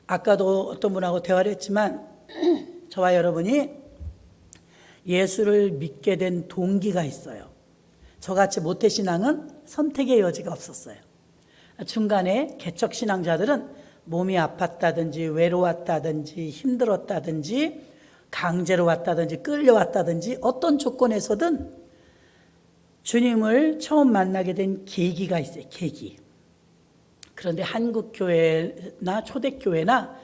아까도 어떤 분하고 대화를 했지만 저와 여러분이 예수를 믿게 된 동기가 있어요. 저같이 모태신앙은 선택의 여지가 없었어요. 중간에 개척신앙자들은 몸이 아팠다든지 외로웠다든지 힘들었다든지 강제로 왔다든지 끌려왔다든지 어떤 조건에서든 주님을 처음 만나게 된 계기가 있어요. 계기. 그런데 한국교회나 초대교회나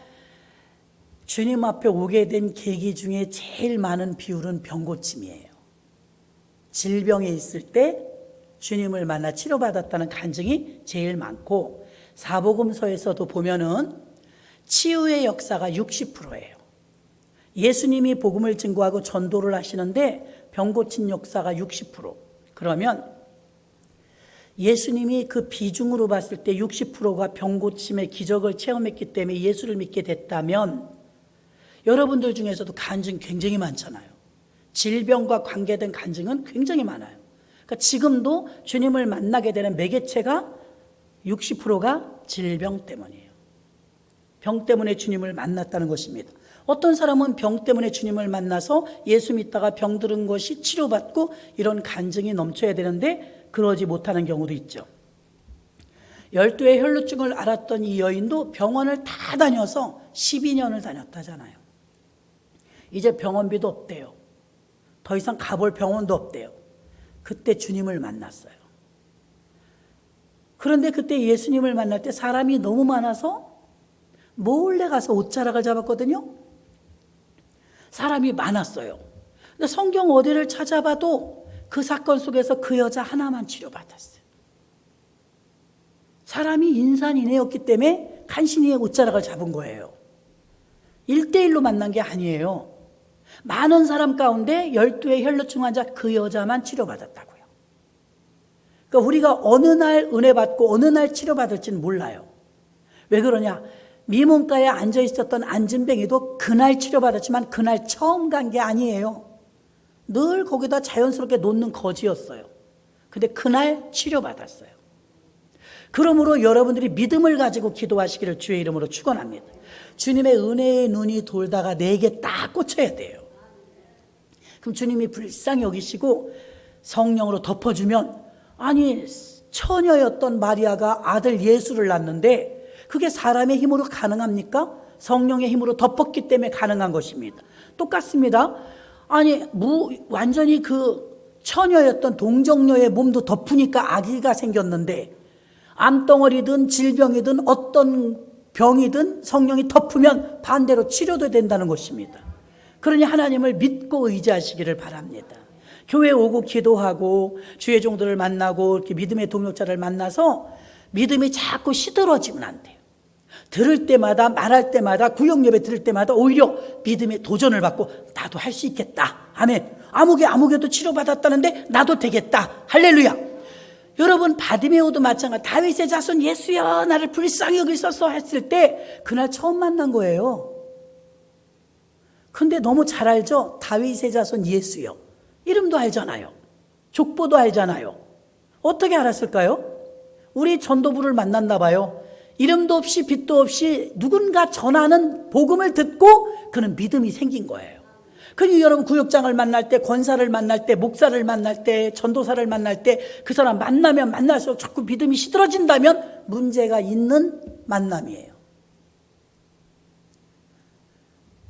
주님 앞에 오게 된 계기 중에 제일 많은 비율은 병고침이에요. 질병에 있을 때 주님을 만나 치료받았다는 간증이 제일 많고, 사복음서에서도 보면은 치유의 역사가 60%예요. 예수님이 복음을 증거하고 전도를 하시는데 병 고친 역사가 60%. 그러면 예수님이 그 비중으로 봤을 때 60%가 병 고침의 기적을 체험했기 때문에 예수를 믿게 됐다면, 여러분들 중에서도 간증 굉장히 많잖아요. 질병과 관계된 간증은 굉장히 많아요. 그러니까 지금도 주님을 만나게 되는 매개체가 60%가 질병 때문이에요. 병 때문에 주님을 만났다는 것입니다. 어떤 사람은 병 때문에 주님을 만나서 예수 믿다가 병들은 것이 치료받고 이런 간증이 넘쳐야 되는데 그러지 못하는 경우도 있죠. 12의 혈루증을 앓았던 이 여인도 병원을 다 다녀서 12년을 다녔다잖아요. 이제 병원비도 없대요. 더 이상 가볼 병원도 없대요. 그때 주님을 만났어요. 그런데 그때 예수님을 만날 때 사람이 너무 많아서 몰래 가서 옷자락을 잡았거든요. 사람이 많았어요. 근데 성경 어디를 찾아봐도 그 사건 속에서 그 여자 하나만 치료받았어요. 사람이 인산인해였기 때문에 간신히 옷자락을 잡은 거예요. 1대1로 만난 게 아니에요. 많은 사람 가운데 12의 혈루증 환자 그 여자만 치료받았다고요. 그러니까 우리가 어느 날 은혜 받고 어느 날 치료받을지는 몰라요. 왜 그러냐? 미문가에 앉아 있었던 안진뱅이도 그날 치료받았지만 그날 처음 간 게 아니에요. 늘 거기다 자연스럽게 놓는 거지였어요. 근데 그날 치료받았어요. 그러므로 여러분들이 믿음을 가지고 기도하시기를 주의 이름으로 축원합니다. 주님의 은혜의 눈이 돌다가 내게 딱 꽂혀야 돼요. 그럼 주님이 불쌍히 여기시고 성령으로 덮어주면, 아니 처녀였던 마리아가 아들 예수를 낳는데 그게 사람의 힘으로 가능합니까? 성령의 힘으로 덮었기 때문에 가능한 것입니다. 똑같습니다. 아니 완전히 그 처녀였던 동정녀의 몸도 덮으니까 아기가 생겼는데, 암덩어리든 질병이든 어떤 병이든 성령이 덮으면 반대로 치료도 된다는 것입니다. 그러니 하나님을 믿고 의지하시기를 바랍니다. 교회 오고 기도하고 주의 종들을 만나고 이렇게 믿음의 동역자를 만나서 믿음이 자꾸 시들어지면 안 돼요. 들을 때마다 말할 때마다 구역 예배 들을 때마다 오히려 믿음의 도전을 받고 나도 할 수 있겠다. 아멘. 아무개도 치료받았다는데 나도 되겠다. 할렐루야. 여러분 바디메오도 마찬가지. 다윗의 자손 예수여 나를 불쌍히 여기소서 했을 때 그날 처음 만난 거예요. 근데 너무 잘 알죠? 다윗의 자손 예수여. 이름도 알잖아요. 족보도 알잖아요. 어떻게 알았을까요? 우리 전도부를 만났나 봐요. 이름도 없이 빛도 없이 누군가 전하는 복음을 듣고 그는 믿음이 생긴 거예요. 그러니 여러분 구역장을 만날 때, 권사를 만날 때, 목사를 만날 때, 전도사를 만날 때 그 사람 만나면 만날수록 자꾸 믿음이 시들어진다면 문제가 있는 만남이에요.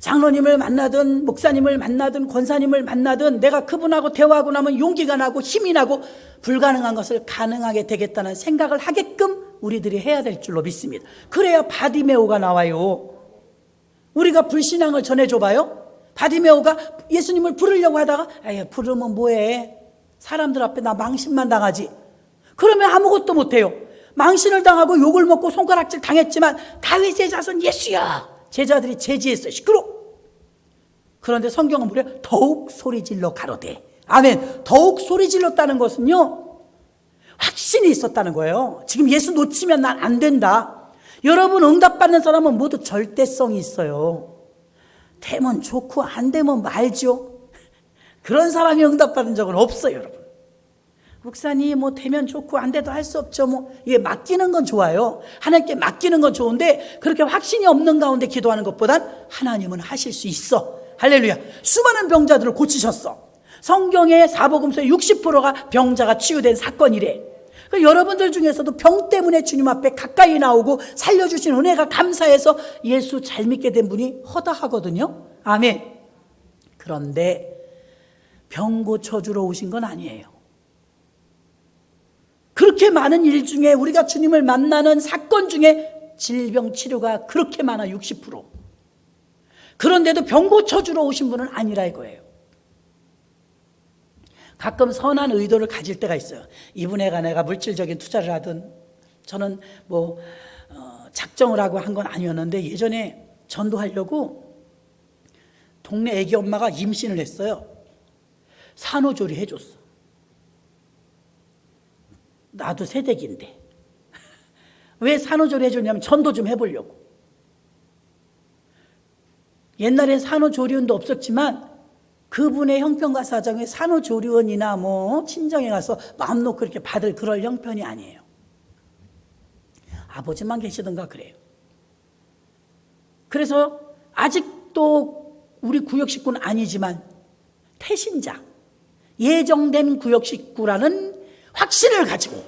장로님을 만나든 목사님을 만나든 권사님을 만나든 내가 그분하고 대화하고 나면 용기가 나고 힘이 나고 불가능한 것을 가능하게 되겠다는 생각을 하게끔 우리들이 해야 될 줄로 믿습니다. 그래야 바디메오가 나와요. 우리가 불신앙을 전해줘봐요. 바디메오가 예수님을 부르려고 하다가 에이 부르면 뭐해, 사람들 앞에 나 망신만 당하지. 그러면 아무것도 못해요. 망신을 당하고 욕을 먹고 손가락질 당했지만 다윗의 자손 예수야 제자들이 제지했어요. 시끄러. 그런데 성경은 무려 더욱 소리질러 가로되. 아멘. 더욱 소리질렀다는 것은요 확신이 있었다는 거예요. 지금 예수 놓치면 난 안 된다. 여러분 응답받는 사람은 모두 절대성이 있어요. 되면 좋고 안 되면 말죠. 그런 사람이 응답받은 적은 없어요. 여러분 목사님 뭐 되면 좋고 안 돼도 할 수 없죠. 뭐 이게 맡기는 건 좋아요. 하나님께 맡기는 건 좋은데 그렇게 확신이 없는 가운데 기도하는 것보단 하나님은 하실 수 있어. 할렐루야. 수많은 병자들을 고치셨어. 성경의 사복음서의 60%가 병자가 치유된 사건이래. 여러분들 중에서도 병 때문에 주님 앞에 가까이 나오고 살려주신 은혜가 감사해서 예수 잘 믿게 된 분이 허다하거든요. 아멘. 그런데 병 고쳐주러 오신 건 아니에요. 그렇게 많은 일 중에 우리가 주님을 만나는 사건 중에 질병 치료가 그렇게 많아 60%. 그런데도 병 고쳐주러 오신 분은 아니라 이거예요. 가끔 선한 의도를 가질 때가 있어요. 이분에게 내가 물질적인 투자를 하든 저는 뭐 작정을 하고 한 건 아니었는데 예전에 전도하려고 동네 애기 엄마가 임신을 했어요. 산후조리 해줬어. 나도 새댁인데 왜 산후조리 해줬냐면 전도 좀 해보려고. 옛날엔 산후조리원도 없었지만 그분의 형편과 사정에 산후조리원이나 뭐 친정에 가서 마음 놓고 그렇게 받을 그럴 형편이 아니에요. 아버지만 계시던가 그래요. 그래서 아직도 우리 구역 식구는 아니지만 태신자, 예정된 구역 식구라는 확신을 가지고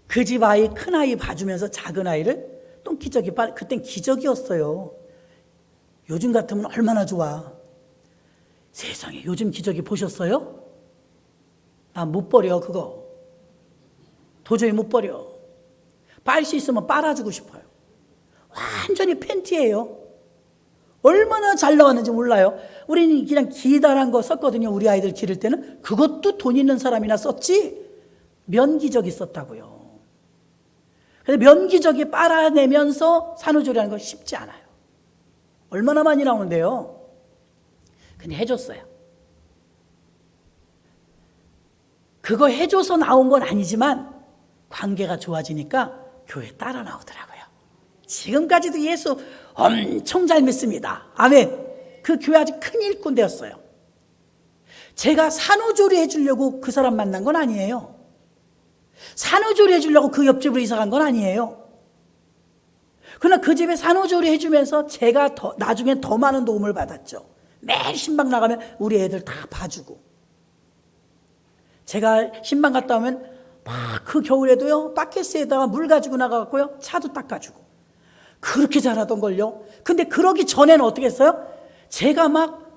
그 집 아이, 큰 아이 봐주면서 작은 아이를 똥기저귀 그땐 기저귀였어요. 요즘 같으면 얼마나 좋아. 세상에 요즘 기저귀 보셨어요? 나 못 버려 그거. 도저히 못 버려. 빨 수 있으면 빨아주고 싶어요. 완전히 팬티예요. 얼마나 잘 나왔는지 몰라요. 우리는 그냥 기다란 거 썼거든요. 우리 아이들 기를 때는. 그것도 돈 있는 사람이나 썼지 면기저귀 썼다고요. 그래서 면기저귀 빨아내면서 산후조리하는 거 쉽지 않아요. 얼마나 많이 나오는데요. 근데 해줬어요. 그거 해줘서 나온 건 아니지만 관계가 좋아지니까 교회 따라 나오더라고요. 지금까지도 예수 엄청 잘 믿습니다. 아멘. 그 교회 아주 큰 일꾼 되었어요. 제가 산후조리 해주려고 그 사람 만난 건 아니에요. 산후조리 해주려고 그 옆집으로 이사 간 건 아니에요. 그러나 그 집에 산후조리 해주면서 제가 나중에 더 많은 도움을 받았죠. 매일 신방 나가면 우리 애들 다 봐주고, 제가 신방 갔다 오면 막 그 겨울에도요 바켓스에다가 물 가지고 나가고요 차도 닦아주고 그렇게 잘하던걸요. 근데 그러기 전에는 어떻게 했어요? 제가 막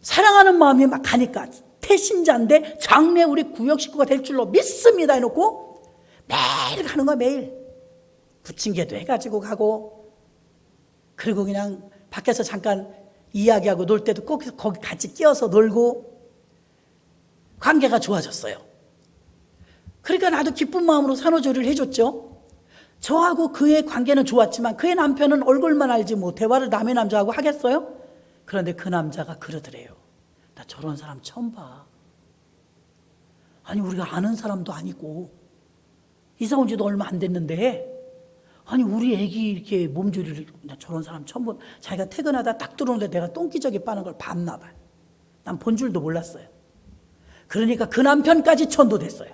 사랑하는 마음이 막 가니까 태신자인데 장래 우리 구역 식구가 될 줄로 믿습니다 해놓고 매일 가는 거야. 매일 부침개도 해가지고 가고, 그리고 그냥 밖에서 잠깐 이야기하고 놀 때도 꼭 거기 같이 끼어서 놀고, 관계가 좋아졌어요. 그러니까 나도 기쁜 마음으로 산후조리를 해줬죠. 저하고 그의 관계는 좋았지만 그의 남편은 얼굴만 알지 뭐 대화를 남의 남자하고 하겠어요? 그런데 그 남자가 그러더래요. 나 저런 사람 처음 봐. 아니 우리가 아는 사람도 아니고 이사 온 지도 얼마 안 됐는데 아니 우리 애기 이렇게 몸조리를, 나 저런 사람 처음 본. 자기가 퇴근하다 딱 들어오는데 내가 똥기저귀 빠는 걸 봤나 봐요. 난 본 줄도 몰랐어요. 그러니까 그 남편까지 천도됐어요.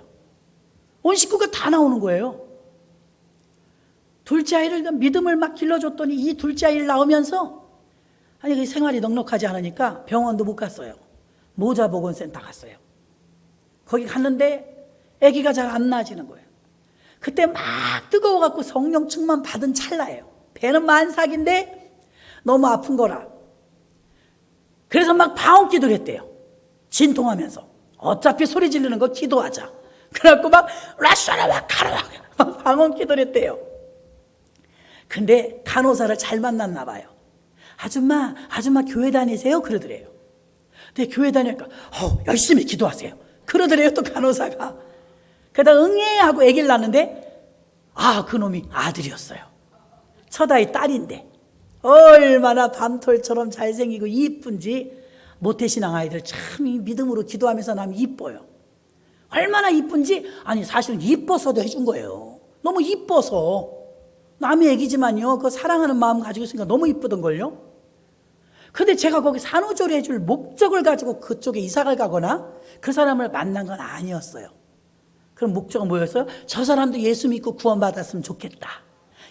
온 식구가 다 나오는 거예요. 둘째 아이를 믿음을 막 길러줬더니 이 둘째 아이를 낳으면서 아니 그 생활이 넉넉하지 않으니까 병원도 못 갔어요. 모자보건센터 갔어요. 거기 갔는데 아기가 잘 안 나아지는 거예요. 그때 막 뜨거워갖고 성령 충만 받은 찰나예요. 배는 만삭인데 너무 아픈 거라. 그래서 막 방언 기도를 했대요. 진통하면서. 어차피 소리 지르는 거 기도하자. 그래갖고 막 라샤라와 카라와 막 방언 기도를 했대요. 근데 간호사를 잘 만났나 봐요. 아줌마 교회 다니세요? 그러더래요. 근데 교회 다니니까 열심히 기도하세요. 그러더래요. 또 간호사가. 그러다 응애하고 아기를 낳았는데 그놈이 아들이었어요. 첫 아이 딸인데 얼마나 밤톨처럼 잘생기고 이쁜지. 모태신앙 아이들 참 믿음으로 기도하면서 나면 이뻐요. 얼마나 이쁜지. 아니 사실은 이뻐서도 해준 거예요. 너무 이뻐서. 남의 애기지만요 그 사랑하는 마음 가지고 있으니까 너무 이쁘던걸요. 근데 제가 거기 산후조리 해줄 목적을 가지고 그쪽에 이사를 가거나 그 사람을 만난 건 아니었어요. 그럼 목적은 뭐였어요? 저 사람도 예수 믿고 구원받았으면 좋겠다.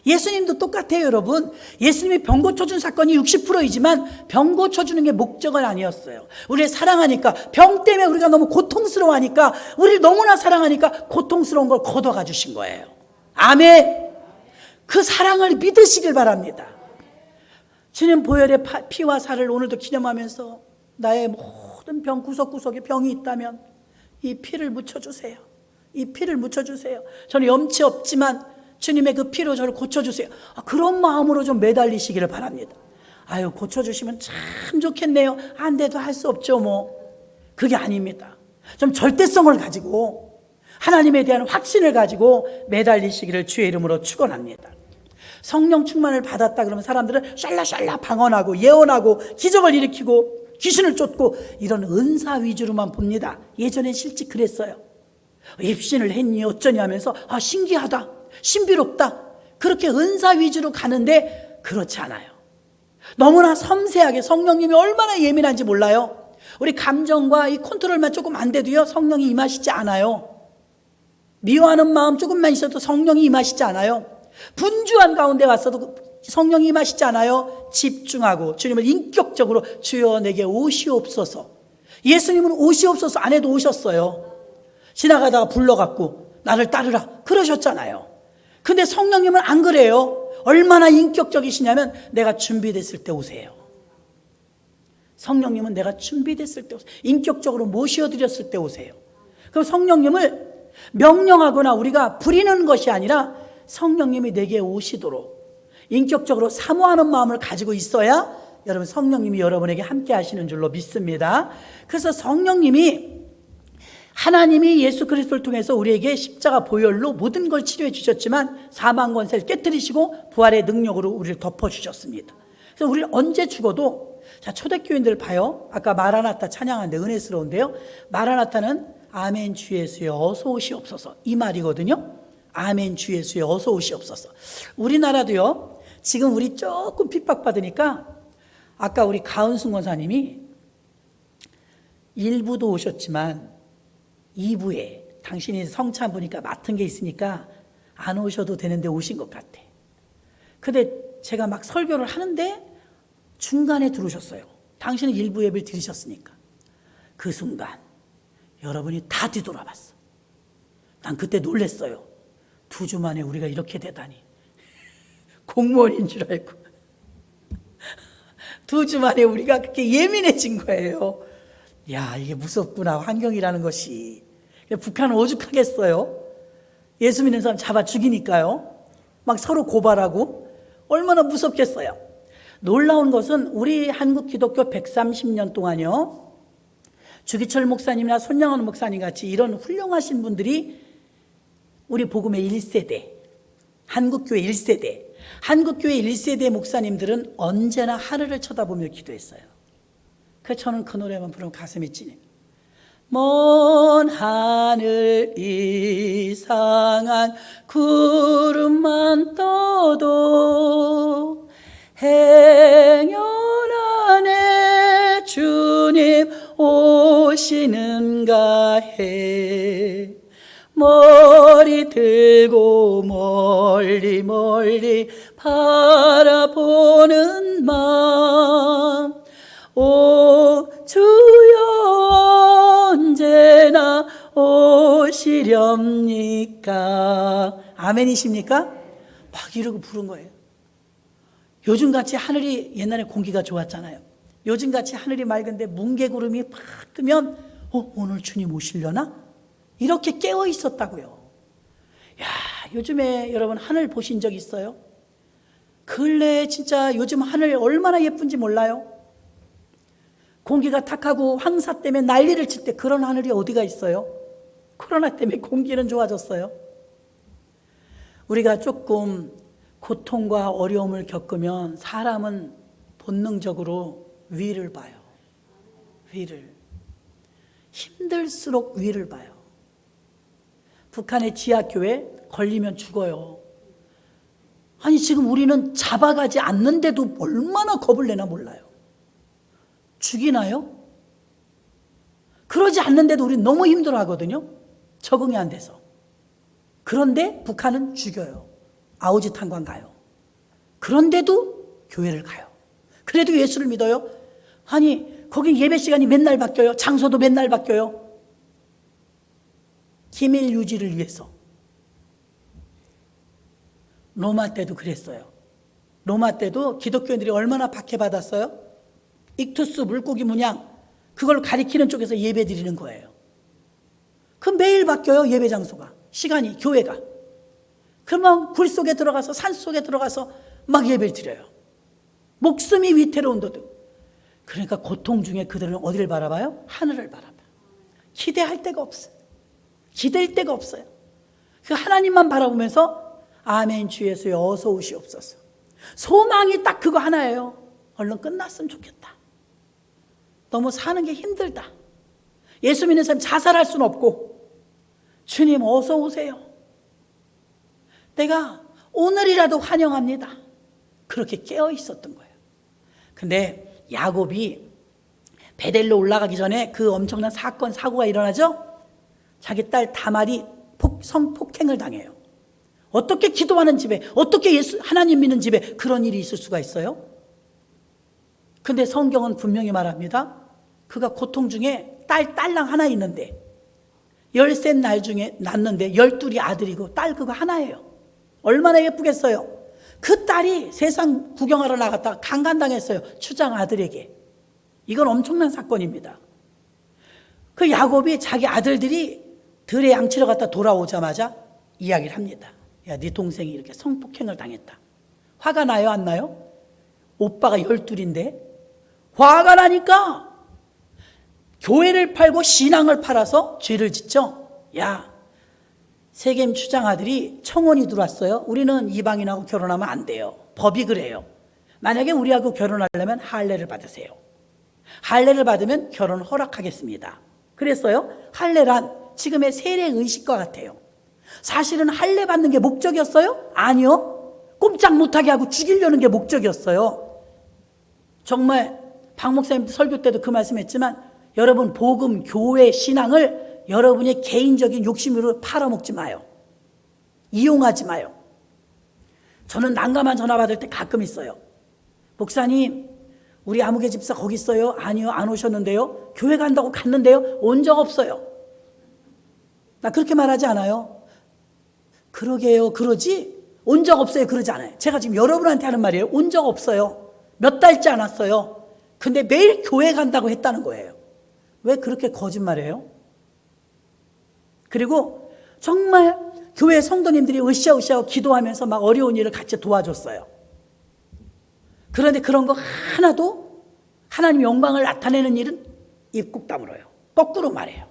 예수님도 똑같아요, 여러분. 예수님이 병 고쳐준 사건이 60%이지만 병 고쳐주는 게 목적은 아니었어요. 우리를 사랑하니까, 병 때문에 우리가 너무 고통스러워하니까, 우리를 너무나 사랑하니까 고통스러운 걸 걷어가 주신 거예요. 아멘. 그 사랑을 믿으시길 바랍니다. 주님 보혈의 피와 살을 오늘도 기념하면서 나의 모든 병 구석구석에 병이 있다면 이 피를 묻혀주세요. 이 피를 묻혀주세요. 저는 염치 없지만 주님의 그 피로 저를 고쳐주세요. 그런 마음으로 좀 매달리시기를 바랍니다. 아유, 고쳐주시면 참 좋겠네요. 안 돼도 할 수 없죠 뭐. 그게 아닙니다. 좀 절대성을 가지고 하나님에 대한 확신을 가지고 매달리시기를 주의 이름으로 축원합니다. 성령 충만을 받았다 그러면 사람들은 샬라샬라 방언하고 예언하고 기적을 일으키고 귀신을 쫓고 이런 은사 위주로만 봅니다. 예전엔 실제 그랬어요. 입신을 했니 어쩌니 하면서 신기하다, 신비롭다, 그렇게 은사 위주로 가는데 그렇지 않아요. 너무나 섬세하게 성령님이 얼마나 예민한지 몰라요. 우리 감정과 이 컨트롤만 조금 안 돼도요 성령이 임하시지 않아요. 미워하는 마음 조금만 있어도 성령이 임하시지 않아요. 분주한 가운데 왔어도 성령이 임하시지 않아요. 집중하고 주님을 인격적으로 주여 내게 오시옵소서. 예수님은 오시옵소서 안 해도 오셨어요. 지나가다가 불러갖고 나를 따르라 그러셨잖아요. 근데 성령님은 안 그래요. 얼마나 인격적이시냐면 내가 준비됐을 때 오세요. 성령님은 내가 준비됐을 때 오세요. 인격적으로 모셔드렸을 때 오세요. 그럼 성령님을 명령하거나 우리가 부리는 것이 아니라 성령님이 내게 오시도록 인격적으로 사모하는 마음을 가지고 있어야 여러분 성령님이 여러분에게 함께 하시는 줄로 믿습니다. 그래서 성령님이 하나님이 예수 그리스도를 통해서 우리에게 십자가 보혈로 모든 걸 치료해 주셨지만 사망 권세를 깨뜨리시고 부활의 능력으로 우리를 덮어주셨습니다. 그래서 우리는 언제 죽어도 자 초대교인들 봐요. 아까 마라나타 찬양하는데 은혜스러운데요. 마라나타는 아멘 주 예수여 어서 오시옵소서 이 말이거든요. 아멘 주 예수여 어서 오시옵소서. 우리나라도요 지금 우리 조금 핍박받으니까 아까 우리 가은순 권사님이 1부도 오셨지만 2부에 당신이 성찬 보니까 맡은 게 있으니까 안 오셔도 되는데 오신 것 같아. 근데 제가 막 설교를 하는데 중간에 들어오셨어요. 당신은 1부 예배를 드리셨으니까. 그 순간 여러분이 다 뒤돌아봤어. 난 그때 놀랬어요. 2주 만에 우리가 이렇게 되다니. 공무원인 줄 알고 2주 만에 우리가 그렇게 예민해진 거예요. 야, 이게 무섭구나, 환경이라는 것이. 북한은 오죽하겠어요. 예수 믿는 사람 잡아 죽이니까요. 막 서로 고발하고 얼마나 무섭겠어요. 놀라운 것은 우리 한국 기독교 130년 동안요 주기철 목사님이나 손양원 목사님 같이 이런 훌륭하신 분들이 우리 복음의 1세대, 한국교회 1세대, 한국교회 1세대 목사님들은 언제나 하늘을 쳐다보며 기도했어요. 그래서 저는 그 노래만 부르면 가슴이 찐해요. 먼 하늘 이상한 구름만 떠도 행여 안에 주님 오시는가 해. 머리 들고 멀리 멀리 바라보는 마음 오 주여 언제나 오시렵니까? 아멘이십니까? 막 이러고 부른 거예요. 요즘같이 하늘이 옛날에 공기가 좋았잖아요. 요즘같이 하늘이 맑은데 뭉게구름이 팍 뜨면 오늘 주님 오시려나? 이렇게 깨어 있었다고요. 야, 요즘에 여러분 하늘 보신 적 있어요? 근래에 진짜 요즘 하늘 얼마나 예쁜지 몰라요? 공기가 탁하고 황사 때문에 난리를 칠 때 그런 하늘이 어디가 있어요? 코로나 때문에 공기는 좋아졌어요. 우리가 조금 고통과 어려움을 겪으면 사람은 본능적으로 위를 봐요. 위를. 힘들수록 위를 봐요. 북한의 지하교회 걸리면 죽어요. 아니 지금 우리는 잡아가지 않는데도 얼마나 겁을 내나 몰라요. 죽이나요? 그러지 않는데도 우리 너무 힘들어 하거든요. 적응이 안 돼서. 그런데 북한은 죽여요. 아우지탄광 가요. 그런데도 교회를 가요. 그래도 예수를 믿어요. 아니 거기 예배 시간이 맨날 바뀌어요. 장소도 맨날 바뀌어요. 기밀 유지를 위해서. 로마 때도 그랬어요. 로마 때도 기독교인들이 얼마나 박해받았어요? 익투스 물고기 문양 그걸 가리키는 쪽에서 예배 드리는 거예요. 그 매일 바뀌어요. 예배 장소가. 시간이 교회가. 그러면 굴 속에 들어가서 산 속에 들어가서 막 예배를 드려요. 목숨이 위태로운데도. 그러니까 고통 중에 그들은 어디를 바라봐요? 하늘을 바라봐요. 기대할 데가 없어요. 기댈 데가 없어요. 그 하나님만 바라보면서 아멘 주 예수여 어서 오시옵소서. 소망이 딱 그거 하나예요. 얼른 끝났으면 좋겠다. 너무 사는 게 힘들다. 예수 믿는 사람 자살할 수는 없고 주님 어서 오세요. 내가 오늘이라도 환영합니다. 그렇게 깨어 있었던 거예요. 근데 야곱이 베델로 올라가기 전에 그 엄청난 사건 사고가 일어나죠. 자기 딸 다말이 성폭행을 당해요. 어떻게 기도하는 집에 어떻게 예수 하나님 믿는 집에 그런 일이 있을 수가 있어요? 근데 성경은 분명히 말합니다. 그가 고통 중에 딸랑 하나 있는데 13날 중에 낳는데 12이 아들이고 딸 그거 하나예요. 얼마나 예쁘겠어요. 그 딸이 세상 구경하러 나갔다가 강간당했어요. 추장 아들에게. 이건 엄청난 사건입니다. 그 야곱이 자기 아들들이 들에 양치러 갔다 돌아오자마자 이야기를 합니다. 야, 네 동생이 이렇게 성폭행을 당했다. 화가 나요, 안 나요? 오빠가 12인데 화가 나니까 교회를 팔고 신앙을 팔아서 죄를 짓죠. 야, 세겜 추장 아들이 청혼이 들어왔어요. 우리는 이방인하고 결혼하면 안 돼요. 법이 그래요. 만약에 우리하고 결혼하려면 할례를 받으세요. 할례를 받으면 결혼 허락하겠습니다. 그랬어요. 할례란 지금의 세례의식과 같아요. 사실은 할례 받는 게 목적이었어요? 아니요. 꼼짝 못하게 하고 죽이려는 게 목적이었어요. 정말 박 목사님 설교 때도 그 말씀했지만 여러분 복음, 교회, 신앙을 여러분의 개인적인 욕심으로 팔아먹지 마요. 이용하지 마요. 저는 난감한 전화 받을 때 가끔 있어요. 목사님 우리 아무개 집사 거기 있어요? 아니요, 안 오셨는데요. 교회 간다고 갔는데요. 온 적 없어요. 나 그렇게 말하지 않아요. 그러게요, 그러지? 온 적 없어요, 그러지 않아요. 제가 지금 여러분한테 하는 말이에요. 온 적 없어요. 몇 달째 안 왔어요. 근데 매일 교회 간다고 했다는 거예요. 왜 그렇게 거짓말해요? 그리고 정말 교회 성도님들이 으쌰으쌰 기도하면서 막 어려운 일을 같이 도와줬어요. 그런데 그런 거 하나도 하나님 영광을 나타내는 일은 입 꾹 다물어요. 거꾸로 말해요.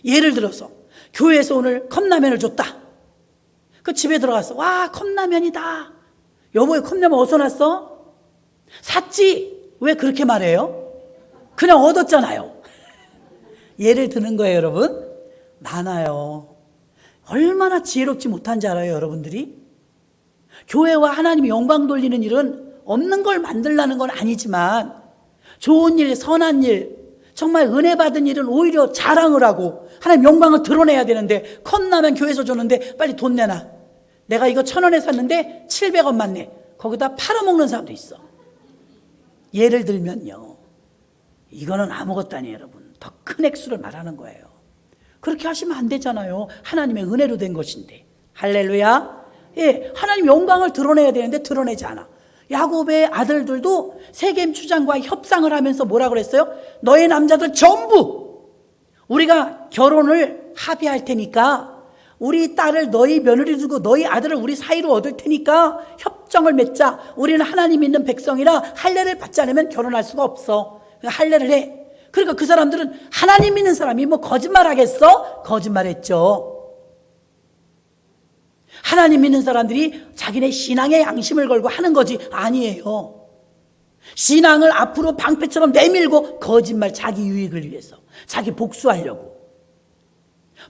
예를 들어서 교회에서 오늘 컵라면을 줬다. 그 집에 들어가서 와 컵라면이다. 여보 컵라면 어디서 났어? 샀지. 왜 그렇게 말해요? 그냥 얻었잖아요. 예를 드는 거예요, 여러분. 많아요. 얼마나 지혜롭지 못한지 알아요, 여러분들이? 교회와 하나님이 영광 돌리는 일은 없는 걸 만들라는 건 아니지만 좋은 일, 선한 일, 정말 은혜 받은 일은 오히려 자랑을 하고 하나님 영광을 드러내야 되는데 컵라면 교회에서 줬는데 빨리 돈 내놔. 내가 이거 1,000원에 샀는데 700원만 내. 거기다 팔아먹는 사람도 있어. 예를 들면요. 이거는 아무것도 아니에요, 여러분. 더 큰 액수를 말하는 거예요. 그렇게 하시면 안 되잖아요. 하나님의 은혜로 된 것인데. 할렐루야. 예, 하나님 영광을 드러내야 되는데 드러내지 않아. 야곱의 아들들도 세겜 추장과 협상을 하면서 뭐라 그랬어요? 너의 남자들 전부 우리가 결혼을 합의할 테니까 우리 딸을 너희 며느리 주고 너희 아들을 우리 사이로 얻을 테니까 협정을 맺자. 우리는 하나님 믿는 백성이라 할례를 받지 않으면 결혼할 수가 없어. 할례를 해. 그러니까 그 사람들은 하나님 믿는 사람이 뭐 거짓말하겠어? 거짓말했죠. 하나님 믿는 사람들이 자기네 신앙의 양심을 걸고 하는 거지 아니에요. 신앙을 앞으로 방패처럼 내밀고 거짓말 자기 유익을 위해서 자기 복수하려고.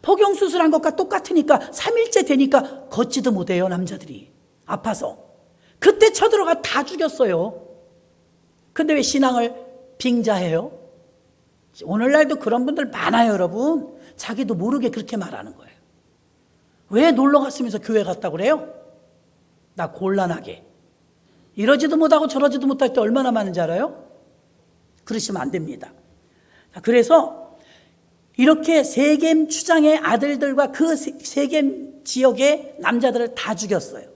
복용수술한 것과 똑같으니까 3일째 되니까 걷지도 못해요. 남자들이 아파서. 그때 쳐들어가 다 죽였어요. 근데 왜 신앙을 빙자해요. 오늘날도 그런 분들 많아요, 여러분. 자기도 모르게 그렇게 말하는 거예요. 왜 놀러 갔으면서 교회 갔다고 그래요? 나 곤란하게. 이러지도 못하고 저러지도 못할 때 얼마나 많은지 알아요? 그러시면 안 됩니다. 그래서 이렇게 세겜 추장의 아들들과 그 세겜 지역의 남자들을 다 죽였어요.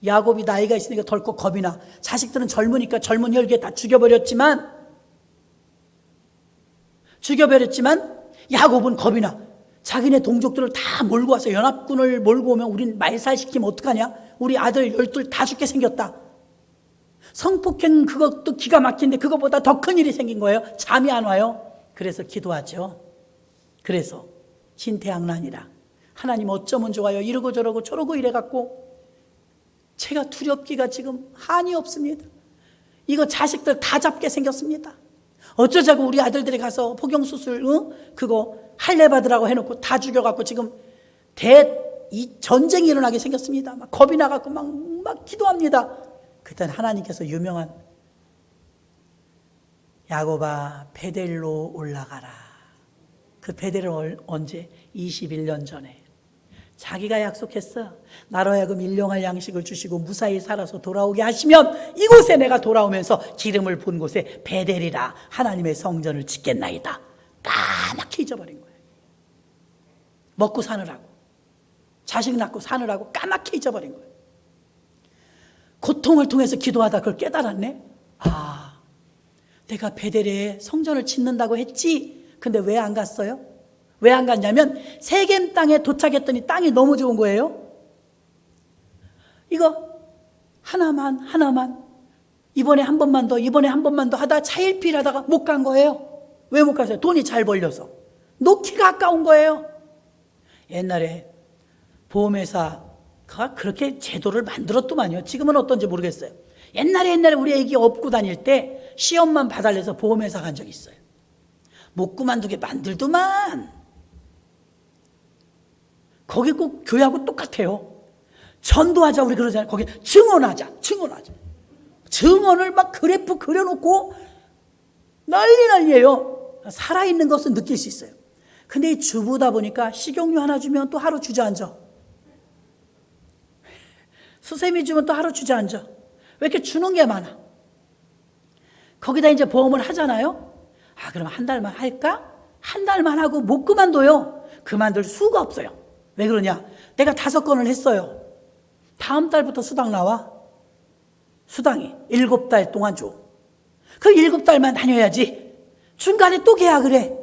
야곱이 나이가 있으니까 덜컥 겁이 나. 자식들은 젊으니까 젊은 혈기에 다 죽여버렸지만 야곱은 겁이 나. 자기네 동족들을 다 몰고 와서 연합군을 몰고 오면 우린 말살시키면 어떡하냐? 우리 아들 12 다 죽게 생겼다. 성폭행 그것도 기가 막힌데 그것보다 더 큰 일이 생긴 거예요. 잠이 안 와요. 그래서 기도하죠. 그래서 진퇴양난이라. 하나님 어쩌면 좋아요. 이러고 저러고 저러고 이래갖고 제가 두렵기가 지금 한이 없습니다. 이거 자식들 다 잡게 생겼습니다. 어쩌자고 우리 아들들이 가서 포경수술 그거 할례 받으라고 해놓고 다 죽여갖고 지금 이 전쟁이 일어나게 생겼습니다. 막 겁이 나갖고 막 기도합니다. 그때 하나님께서 유명한 야곱아 베델로 올라가라. 그 베델은 언제? 21년 전에. 자기가 약속했어. 나로 하여금 일용할 양식을 주시고 무사히 살아서 돌아오게 하시면 이곳에 내가 돌아오면서 기름을 본 곳에 베델이라 하나님의 성전을 짓겠나이다. 까맣게 잊어버린 거예요. 먹고 사느라고, 자식 낳고 사느라고 까맣게 잊어버린 거예요. 고통을 통해서 기도하다 그걸 깨달았네. 아, 내가 베델에 성전을 짓는다고 했지. 근데 왜 안 갔어요? 왜 안 갔냐면 세겜 땅에 도착했더니 땅이 너무 좋은 거예요. 이거 하나만 이번에 한 번만 더 하다 차일피일 하다가 못 간 거예요. 왜 못 갔어요? 돈이 잘 벌려서. 놓기가 아까운 거예요. 옛날에 보험회사가 그렇게 제도를 만들었더만요. 지금은 어떤지 모르겠어요. 옛날에 우리 애기 업고 다닐 때 시험만 봐달래서 보험회사 간 적이 있어요. 못 그만두게 만들더만. 거기 꼭 교회하고 똑같아요. 전도하자 우리 그러잖아요. 거기 증언하자. 증언을 막 그래프 그려놓고 난리예요. 살아있는 것은 느낄 수 있어요. 근데 이 주부다 보니까 식용유 하나 주면 또 하루 주저앉아. 수세미 주면 또 하루 주저앉아. 왜 이렇게 주는 게 많아? 거기다 이제 보험을 하잖아요. 아, 그럼 한 달만 할까? 한 달만 하고 못 그만둬요. 그만둘 수가 없어요. 왜 그러냐? 내가 5건을 했어요. 다음 달부터 수당 나와. 수당이 7달 동안 줘. 그 7달만 다녀야지. 중간에 또 계약을 해.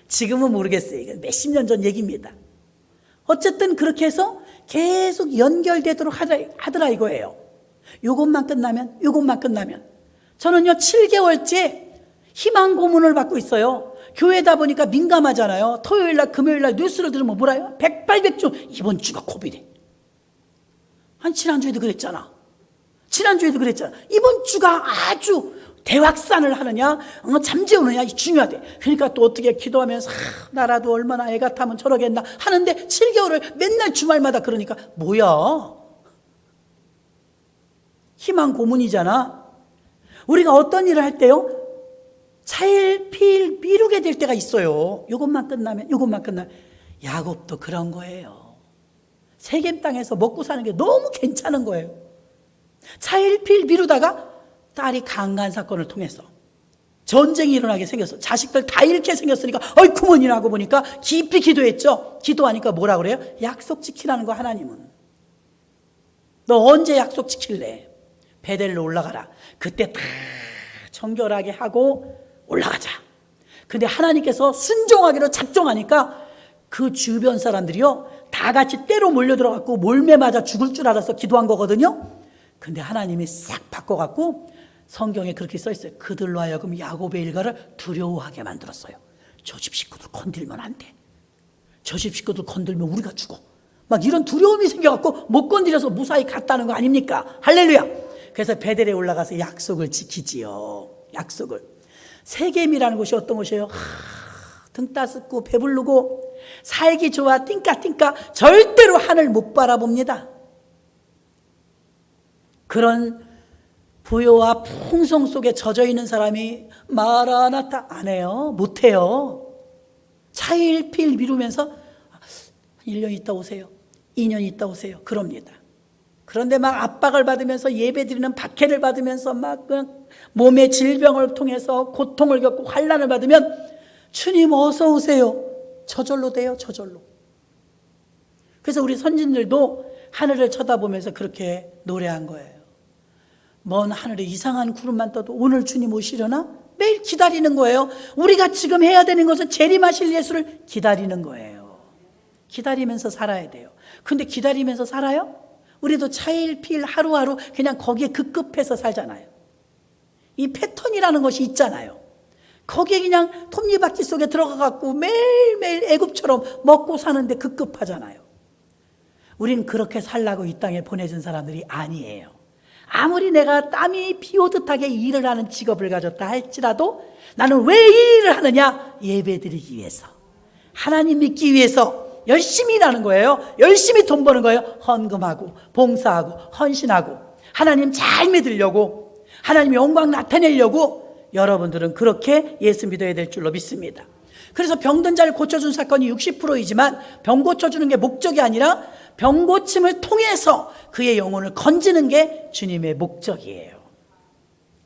지금은 모르겠어요. 이건 몇십 년 전 얘기입니다. 어쨌든 그렇게 해서 계속 연결되도록 하더라 이거예요. 요것만 끝나면. 저는요 7개월째 희망 고문을 받고 있어요. 교회다 보니까 민감하잖아요. 토요일날 금요일날 뉴스를 들으면 뭐라요? 백발백중 이번 주가 코비드. 지난주에도 그랬잖아. 이번 주가 아주 대확산을 하느냐 잠재우느냐 중요하대. 그러니까 또 어떻게 기도하면서 나라도 얼마나 애가 타면 저러겠나 하는데 7개월을 맨날 주말마다 그러니까 뭐야? 희망 고문이잖아. 우리가 어떤 일을 할 때요? 차일피일 미루게 될 때가 있어요. 이것만 끝나면. 야곱도 그런 거예요. 세겜 땅에서 먹고 사는 게 너무 괜찮은 거예요. 차일피일 미루다가 딸이 강간 사건을 통해서 전쟁이 일어나게 생겼어. 자식들 다 잃게 생겼으니까 어이쿠먼이나 하고 보니까 깊이 기도했죠. 기도하니까 뭐라 그래요? 약속 지키라는 거. 하나님은 너 언제 약속 지킬래? 베델로 올라가라. 그때 다 정결하게 하고 올라가자. 근데 하나님께서 순종하기로 작정하니까 그 주변 사람들이요 다 같이 때로 몰려들어갖고 몰매 맞아 죽을 줄 알아서 기도한 거거든요. 근데 하나님이 싹 바꿔갖고 성경에 그렇게 써있어요. 그들로 하여금 야곱의 일가를 두려워하게 만들었어요. 저 집 식구들 건들면 안 돼. 저 집 식구들 건들면 우리가 죽어. 막 이런 두려움이 생겨갖고 못 건드려서 무사히 갔다는 거 아닙니까? 할렐루야. 그래서 베델에 올라가서 약속을 지키지요. 약속을. 세겜이라는 곳이 어떤 곳이에요? 등 따숩고 배부르고 살기 좋아 띵까띵까 절대로 하늘 못 바라봅니다. 그런 부요와 풍성 속에 젖어 있는 사람이 마라나타 안 해요. 못 해요. 차일피일 미루면서 1년 있다 오세요. 2년 있다 오세요. 그럽니다. 그런데 막 압박을 받으면서 예배드리는 박해를 받으면서 막 몸의 질병을 통해서 고통을 겪고 환난을 받으면 주님 어서 오세요. 저절로 돼요. 저절로. 그래서 우리 선진들도 하늘을 쳐다보면서 그렇게 노래한 거예요. 먼 하늘에 이상한 구름만 떠도 오늘 주님 오시려나? 매일 기다리는 거예요. 우리가 지금 해야 되는 것은 재림하실 예수를 기다리는 거예요. 기다리면서 살아야 돼요. 근데 기다리면서 살아요? 우리도 차일피일 하루하루 그냥 거기에 급급해서 살잖아요. 이 패턴이라는 것이 있잖아요. 거기에 그냥 톱니바퀴 속에 들어가갖고 매일매일 애굽처럼 먹고 사는데 급급하잖아요. 우린 그렇게 살라고 이 땅에 보내준 사람들이 아니에요. 아무리 내가 땀이 비오듯하게 일을 하는 직업을 가졌다 할지라도 나는 왜 이 일을 하느냐? 예배드리기 위해서, 하나님 믿기 위해서 열심히 일하는 거예요. 열심히 돈 버는 거예요. 헌금하고 봉사하고 헌신하고 하나님 잘 믿으려고, 하나님 영광 나타내려고 여러분들은 그렇게 예수 믿어야 될 줄로 믿습니다. 그래서 병든 자를 고쳐준 사건이 60%이지만 병 고쳐주는 게 목적이 아니라 병 고침을 통해서 그의 영혼을 건지는 게 주님의 목적이에요.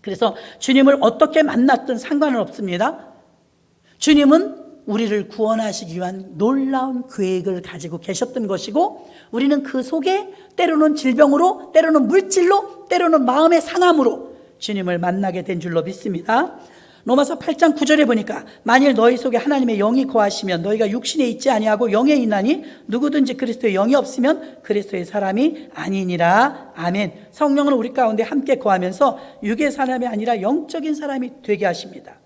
그래서 주님을 어떻게 만났든 상관은 없습니다. 주님은 우리를 구원하시기 위한 놀라운 계획을 가지고 계셨던 것이고, 우리는 그 속에 때로는 질병으로, 때로는 물질로, 때로는 마음의 상함으로 주님을 만나게 된 줄로 믿습니다. 로마서 8장 9절에 보니까 만일 너희 속에 하나님의 영이 거하시면 너희가 육신에 있지 아니하고 영에 있나니 누구든지 그리스도의 영이 없으면 그리스도의 사람이 아니니라. 아멘. 성령은 우리 가운데 함께 거하면서 육의 사람이 아니라 영적인 사람이 되게 하십니다.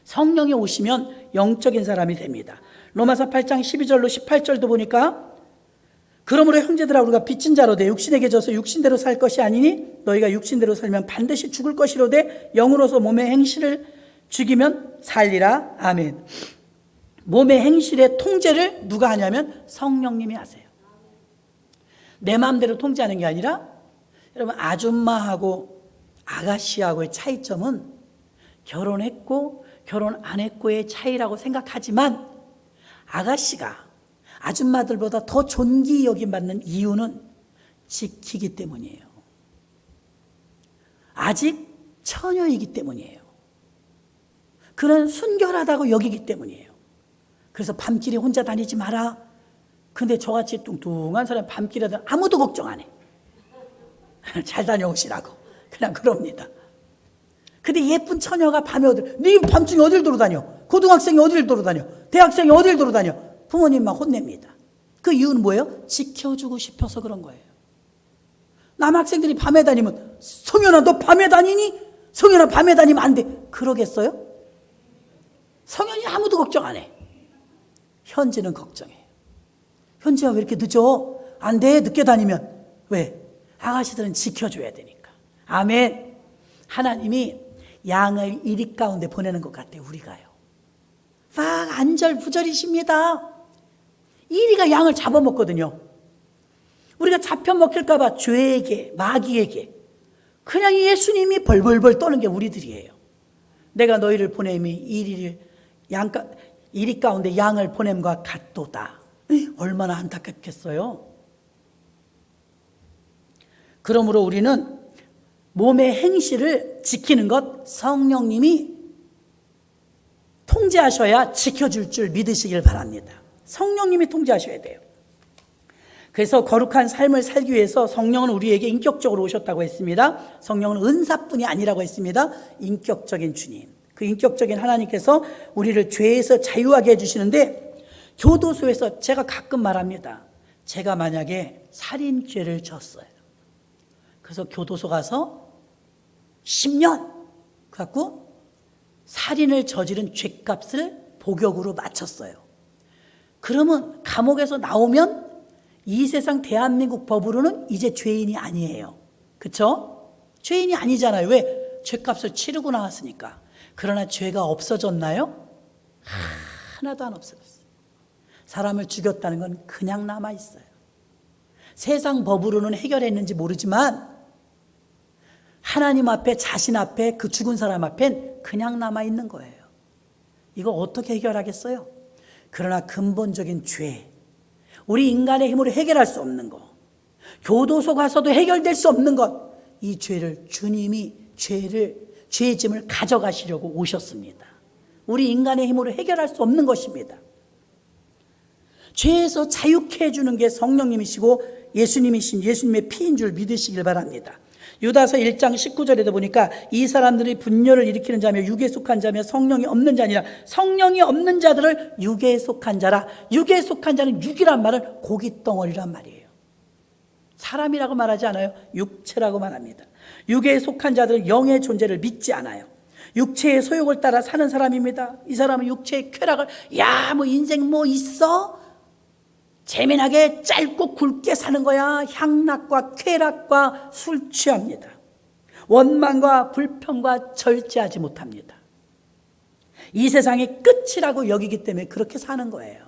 성령이 오시면 영적인 사람이 됩니다. 로마서 8장 12절로 18절도 보니까 그러므로 형제들아 우리가 빚진 자로되 육신에게 져서 육신대로 살 것이 아니니 너희가 육신대로 살면 반드시 죽을 것이로되 영으로서 몸의 행실을 죽이면 살리라. 아멘. 몸의 행실의 통제를 누가 하냐면 성령님이 하세요. 내 마음대로 통제하는 게 아니라, 여러분 아줌마하고 아가씨하고의 차이점은 결혼했고 결혼 안 했고의 차이라고 생각하지만, 아가씨가 아줌마들보다 더 존귀 여김받는 이유는 지키기 때문이에요. 아직 처녀이기 때문이에요. 그는 순결하다고 여기기 때문이에요. 그래서 밤길에 혼자 다니지 마라. 근데 저같이 뚱뚱한 사람 밤길에 아무도 걱정 안 해. 잘 다녀오시라고 그냥 그럽니다. 근데 예쁜 처녀가 밤에 네 밤중에 어딜 돌아다녀? 고등학생이 어딜 돌아다녀? 대학생이 어딜 돌아다녀? 부모님 막 혼냅니다. 그 이유는 뭐예요? 지켜주고 싶어서 그런 거예요. 남학생들이 밤에 다니면 성현아 너 밤에 다니니? 성현아 밤에 다니면 안 돼. 그러겠어요? 성현이 아무도 걱정 안 해. 현지는 걱정해. 현지야 왜 이렇게 늦어? 안 돼 늦게 다니면. 왜? 아가씨들은 지켜줘야 되니까. 아멘. 하나님이 양을 이리 가운데 보내는 것 같아요. 우리가요. 막 안절부절이십니다. 이리가 양을 잡아먹거든요. 우리가 잡혀먹힐까 봐 죄에게 마귀에게 그냥 예수님이 벌벌벌 떠는 게 우리들이에요. 내가 너희를 보냄이 이리 가운데 양을 보냄과 같도다. 얼마나 안타깝겠어요. 그러므로 우리는 몸의 행실을 지키는 것 성령님이 통제하셔야 지켜줄 줄 믿으시길 바랍니다. 성령님이 통제하셔야 돼요. 그래서 거룩한 삶을 살기 위해서 성령은 우리에게 인격적으로 오셨다고 했습니다. 성령은 은사뿐이 아니라고 했습니다. 인격적인 주님, 그 인격적인 하나님께서 우리를 죄에서 자유하게 해주시는데, 교도소에서 제가 가끔 말합니다. 제가 만약에 살인죄를 졌어요. 그래서 교도소 가서 10년 갖고 살인을 저지른 죄값을 복역으로 마쳤어요. 그러면 감옥에서 나오면 이 세상 대한민국 법으로는 이제 죄인이 아니에요. 그렇죠? 죄인이 아니잖아요. 왜? 죄값을 치르고 나왔으니까. 그러나 죄가 없어졌나요? 하나도 안 없어졌어요. 사람을 죽였다는 건 그냥 남아있어요. 세상 법으로는 해결했는지 모르지만 하나님 앞에, 자신 앞에, 그 죽은 사람 앞엔 그냥 남아있는 거예요. 이거 어떻게 해결하겠어요? 그러나 근본적인 죄, 우리 인간의 힘으로 해결할 수 없는 것, 교도소 가서도 해결될 수 없는 것, 이 죄를 주님이 죄의 짐을 가져가시려고 오셨습니다. 우리 인간의 힘으로 해결할 수 없는 것입니다. 죄에서 자유케 해주는 게 성령님이시고 예수님이신 예수님의 피인 줄 믿으시길 바랍니다. 유다서 1장 19절에도 보니까 이 사람들이 분열을 일으키는 자며 육에 속한 자며 성령이 없는 자니라. 성령이 없는 자들을 육에 속한 자라. 육에 속한 자는 육이란 말은 고깃덩어리란 말이에요. 사람이라고 말하지 않아요. 육체라고 말합니다. 육에 속한 자들은 영의 존재를 믿지 않아요. 육체의 소욕을 따라 사는 사람입니다. 이 사람은 육체의 쾌락을, 야, 뭐 인생 뭐 있어? 재미나게 짧고 굵게 사는 거야. 향락과 쾌락과 술 취합니다. 원망과 불평과 절제하지 못합니다. 이 세상의 끝이라고 여기기 때문에 그렇게 사는 거예요.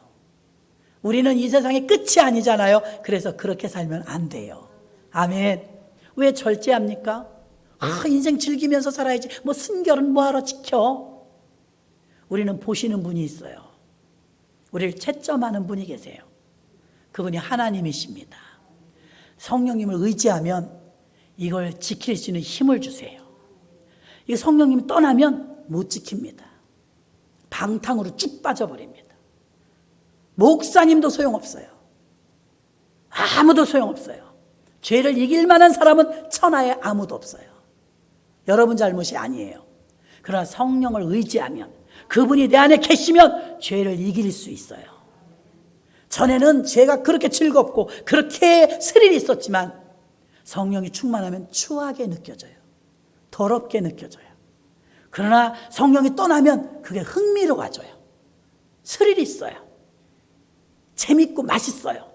우리는 이 세상의 끝이 아니잖아요. 그래서 그렇게 살면 안 돼요. 아멘. 왜 절제합니까? 인생 즐기면서 살아야지. 뭐 순결은 뭐하러 지켜? 우리는 보시는 분이 있어요. 우리를 채점하는 분이 계세요. 그분이 하나님이십니다. 성령님을 의지하면 이걸 지킬 수 있는 힘을 주세요. 이 성령님이 떠나면 못 지킵니다. 방탕으로 쭉 빠져버립니다. 목사님도 소용없어요. 아무도 소용없어요. 죄를 이길 만한 사람은 천하에 아무도 없어요. 여러분 잘못이 아니에요. 그러나 성령을 의지하면, 그분이 내 안에 계시면 죄를 이길 수 있어요. 전에는 죄가 그렇게 즐겁고 그렇게 스릴이 있었지만 성령이 충만하면 추하게 느껴져요. 더럽게 느껴져요. 그러나 성령이 떠나면 그게 흥미로워져요. 스릴이 있어요. 재밌고 맛있어요.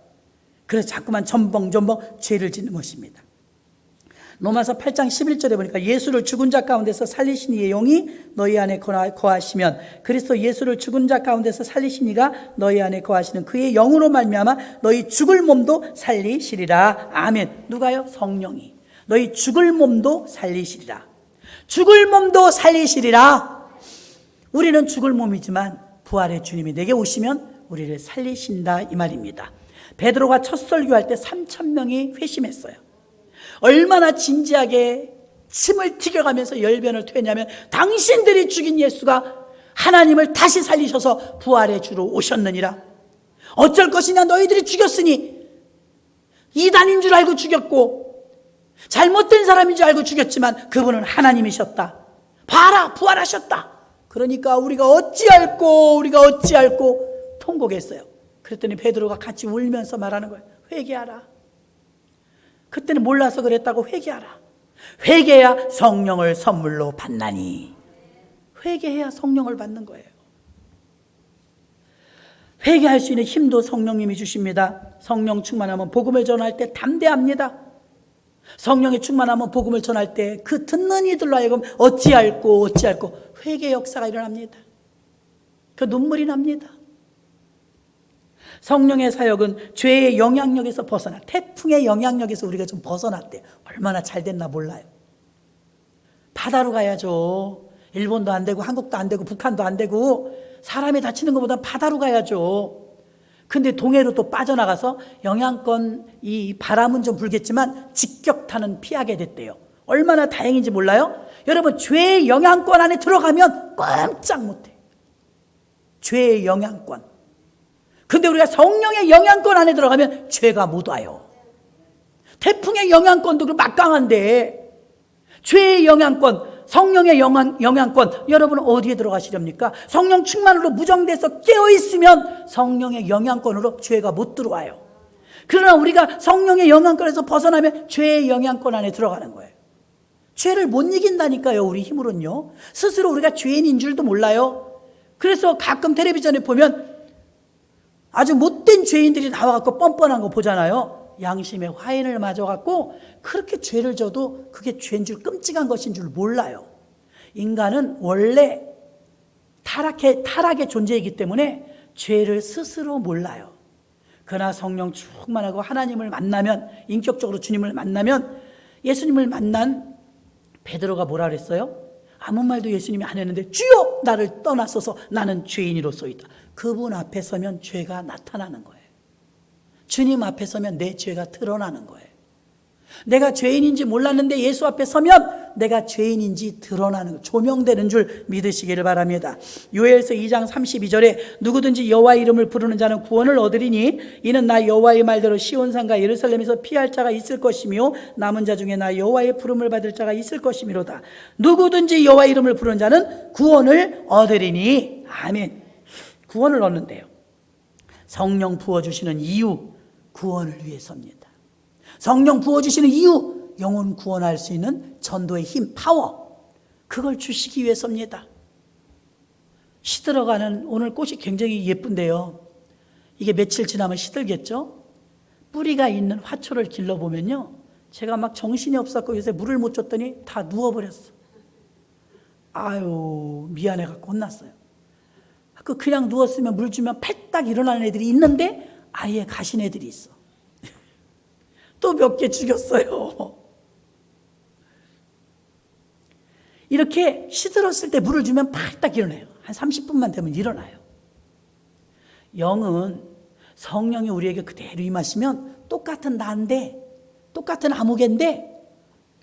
그래서 자꾸만 전벙전벙 죄를 짓는 것입니다. 로마서 8장 11절에 보니까 예수를 죽은 자 가운데서 살리신 이의 영이 너희 안에 거하시면, 그리스도 예수를 죽은 자 가운데서 살리신 이가 너희 안에 거하시는 그의 영으로 말미암아 너희 죽을 몸도 살리시리라. 아멘. 누가요? 성령이. 너희 죽을 몸도 살리시리라. 죽을 몸도 살리시리라. 우리는 죽을 몸이지만 부활의 주님이 내게 오시면 우리를 살리신다, 이 말입니다. 베드로가 첫 설교할 때 3,000명이 회심했어요. 얼마나 진지하게 침을 튀겨가면서 열변을 토했냐면, 당신들이 죽인 예수가 하나님을 다시 살리셔서 부활의 주로 오셨느니라. 어쩔 것이냐, 너희들이 죽였으니. 이단인 줄 알고 죽였고 잘못된 사람인 줄 알고 죽였지만 그분은 하나님이셨다. 봐라, 부활하셨다. 그러니까 우리가 어찌할꼬 통곡했어요. 그랬더니 베드로가 같이 울면서 말하는 거예요. 회개하라. 그때는 몰라서 그랬다고. 회개하라. 회개해야 성령을 선물로 받나니. 회개해야 성령을 받는 거예요. 회개할 수 있는 힘도 성령님이 주십니다. 성령 충만하면 복음을 전할 때 담대합니다. 성령이 충만하면 복음을 전할 때 그 듣는 이들로 하여금 어찌할꼬 회개 역사가 일어납니다. 그 눈물이 납니다. 성령의 사역은 죄의 영향력에서 벗어나, 태풍의 영향력에서 우리가 좀 벗어났대요. 얼마나 잘 됐나 몰라요. 바다로 가야죠. 일본도 안 되고 한국도 안 되고 북한도 안 되고 사람이 다치는 것보다 바다로 가야죠. 근데 동해로 또 빠져나가서 영향권, 이 바람은 좀 불겠지만 직격탄은 피하게 됐대요. 얼마나 다행인지 몰라요? 여러분, 죄의 영향권 안에 들어가면 꼼짝 못해. 죄의 영향권. 근데 우리가 성령의 영향권 안에 들어가면 죄가 못 와요. 태풍의 영향권도 막강한데 죄의 영향권, 성령의 영향권, 여러분은 어디에 들어가시렵니까? 성령 충만으로 무정돼서 깨어있으면 성령의 영향권으로 죄가 못 들어와요. 그러나 우리가 성령의 영향권에서 벗어나면 죄의 영향권 안에 들어가는 거예요. 죄를 못 이긴다니까요. 우리 힘으로는요. 스스로 우리가 죄인인 줄도 몰라요. 그래서 가끔 텔레비전에 보면 아주 못된 죄인들이 나와갖고 뻔뻔한 거 보잖아요. 양심의 화인을 맞아갖고 그렇게 죄를 져도 그게 죄인 줄, 끔찍한 것인 줄 몰라요. 인간은 원래 타락의 존재이기 때문에 죄를 스스로 몰라요. 그러나 성령 충만하고 하나님을 만나면, 인격적으로 주님을 만나면, 예수님을 만난 베드로가 뭐라 그랬어요? 아무 말도 예수님이 안 했는데 주여 나를 떠나소서 나는 죄인이로소이다. 그분 앞에 서면 죄가 나타나는 거예요. 주님 앞에 서면 내 죄가 드러나는 거예요. 내가 죄인인지 몰랐는데 예수 앞에 서면 내가 죄인인지 드러나는 거, 조명되는 줄 믿으시기를 바랍니다. 요엘서 2장 32절에 누구든지 여호와의 이름을 부르는 자는 구원을 얻으리니 이는 나 여호와의 말대로 시온산과 예루살렘에서 피할 자가 있을 것이며 남은 자 중에 나 여호와의 부름을 받을 자가 있을 것이미로다. 누구든지 여호와의 이름을 부르는 자는 구원을 얻으리니. 아멘. 구원을 얻는데요. 성령 부어주시는 이유, 구원을 위해서입니다. 성령 부어주시는 이유, 영혼 구원할 수 있는 전도의 힘, 파워, 그걸 주시기 위해서입니다. 시들어가는 오늘 꽃이 굉장히 예쁜데요, 이게 며칠 지나면 시들겠죠? 뿌리가 있는 화초를 길러보면요, 제가 막 정신이 없었고 요새 물을 못 줬더니 다 누워버렸어. 아유, 미안해갖고 혼났어요. 그냥 누웠으면 물 주면 팔딱 일어나는 애들이 있는데 아예 가신 애들이 있어. 또 몇 개 죽였어요. 이렇게 시들었을 때 물을 주면 팔딱 일어나요. 한 30분만 되면 일어나요. 영은 성령이 우리에게 그대로 임하시면 똑같은 나인데, 똑같은 아무개인데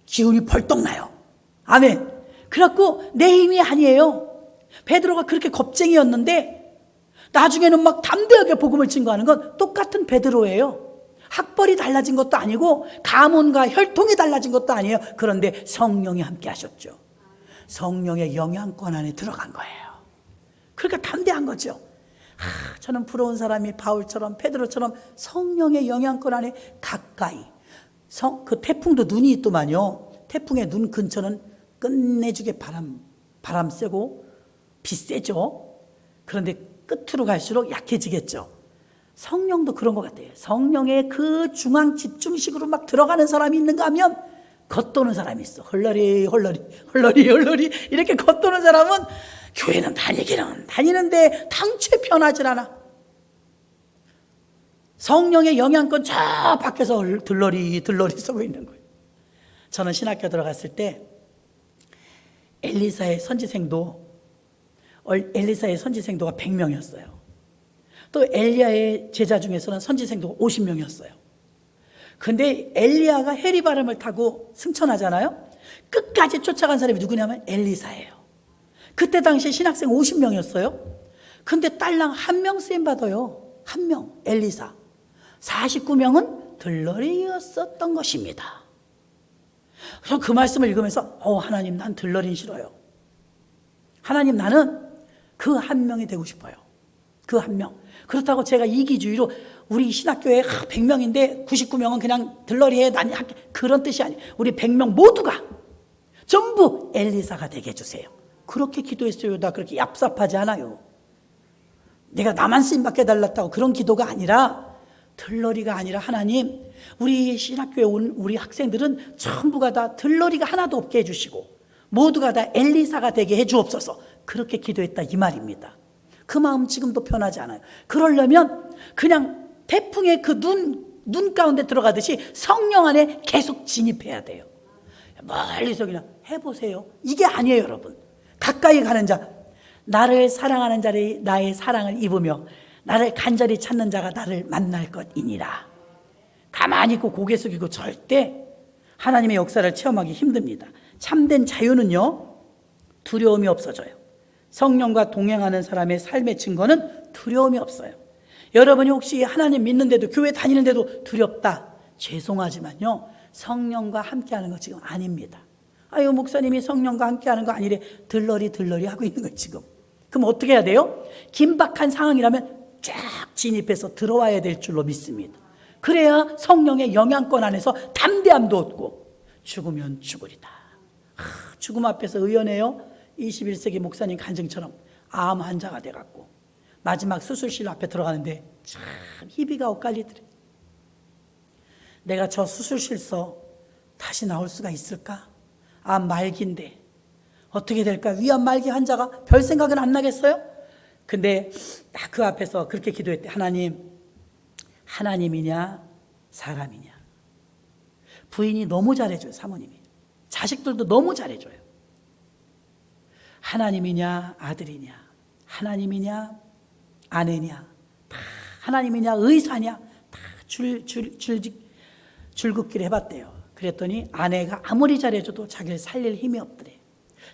기운이 벌떡 나요. 아멘. 그래갖고 내 힘이 아니에요. 베드로가 그렇게 겁쟁이였는데 나중에는 막 담대하게 복음을 증거하는 건 똑같은 베드로예요. 학벌이 달라진 것도 아니고 가문과 혈통이 달라진 것도 아니에요. 그런데 성령이 함께 하셨죠. 성령의 영향권 안에 들어간 거예요. 그러니까 담대한 거죠. 저는 부러운 사람이 바울처럼 베드로처럼 성령의 영향권 안에 가까이. 그 태풍도 눈이 있더만요. 태풍의 눈 근처는 끝내주게 바람 세고 비 세죠. 그런데 끝으로 갈수록 약해지겠죠. 성령도 그런 것 같아요. 성령의 그 중앙 집중식으로 막 들어가는 사람이 있는가 하면 겉도는 사람이 있어. 헐러리 이렇게 겉도는 사람은 교회는 다니기는 다니는데 당최 편하질 않아. 성령의 영향권 저 밖에서 들러리 서고 있는 거예요. 저는 신학교 들어갔을 때 엘리사의 선지생도가 100명이었어요. 또 엘리야의 제자 중에서는 선지생도가 50명이었어요. 근데 엘리야가 해리 바람을 타고 승천하잖아요. 끝까지 쫓아간 사람이 누구냐면 엘리사예요. 그때 당시에 신학생 50명이었어요. 근데 딸랑 1명 쓰임 받아요. 1명, 엘리사. 49명은 들러리였었던 것입니다. 그래서 그 말씀을 읽으면서 하나님, 난 들러리는 싫어요. 하나님, 나는 그 1명이 되고 싶어요. 그 1명. 그렇다고 제가 이기주의로 우리 신학교에 100명인데 99명은 그냥 들러리에 그런 뜻이 아니에요. 우리 100명 모두가 전부 엘리사가 되게 해주세요. 그렇게 기도했어요. 나 그렇게 얍삽하지 않아요. 내가 나만 쓰임받게 해달랐다고 그런 기도가 아니라, 들러리가 아니라 하나님, 우리 신학교에 온 우리 학생들은 전부가 다 들러리가 하나도 없게 해주시고 모두가 다 엘리사가 되게 해주옵소서. 그렇게 기도했다 이 말입니다. 그 마음 지금도 변하지 않아요. 그러려면 그냥 태풍의 그 눈 가운데 들어가듯이 성령 안에 계속 진입해야 돼요. 멀리서 그냥 해보세요. 이게 아니에요, 여러분. 가까이 가는 자, 나를 사랑하는 자를 나의 사랑을 입으며 나를 간절히 찾는 자가 나를 만날 것이니라. 가만히 있고 고개 숙이고 절대 하나님의 역사를 체험하기 힘듭니다. 참된 자유는요, 두려움이 없어져요. 성령과 동행하는 사람의 삶의 증거는 두려움이 없어요. 여러분이 혹시 하나님 믿는데도, 교회 다니는데도 두렵다, 죄송하지만요, 성령과 함께하는 거 지금 아닙니다. 아유, 목사님이 성령과 함께하는 거 아니래. 들러리 하고 있는 거예요 지금. 그럼 어떻게 해야 돼요? 긴박한 상황이라면 쫙 진입해서 들어와야 될 줄로 믿습니다. 그래야 성령의 영향권 안에서 담대함도 얻고, 죽으면 죽으리다. 죽음 앞에서 의연해요. 21세기 목사님 간증처럼 암 환자가 돼갖고 마지막 수술실 앞에 들어가는데 참 희비가 엇갈리더래. 내가 저 수술실서 다시 나올 수가 있을까? 암 말기인데 어떻게 될까? 위암 말기 환자가 별 생각은 안 나겠어요? 근데 딱 그 앞에서 그렇게 기도했대. 하나님, 하나님이냐 사람이냐. 부인이 너무 잘해줘요. 사모님이 자식들도 너무 잘해줘요. 하나님이냐 아들이냐, 하나님이냐 아내냐, 다 하나님이냐 의사냐, 다 줄긋기를 해봤대요. 그랬더니 아내가 아무리 잘해줘도 자기를 살릴 힘이 없더래.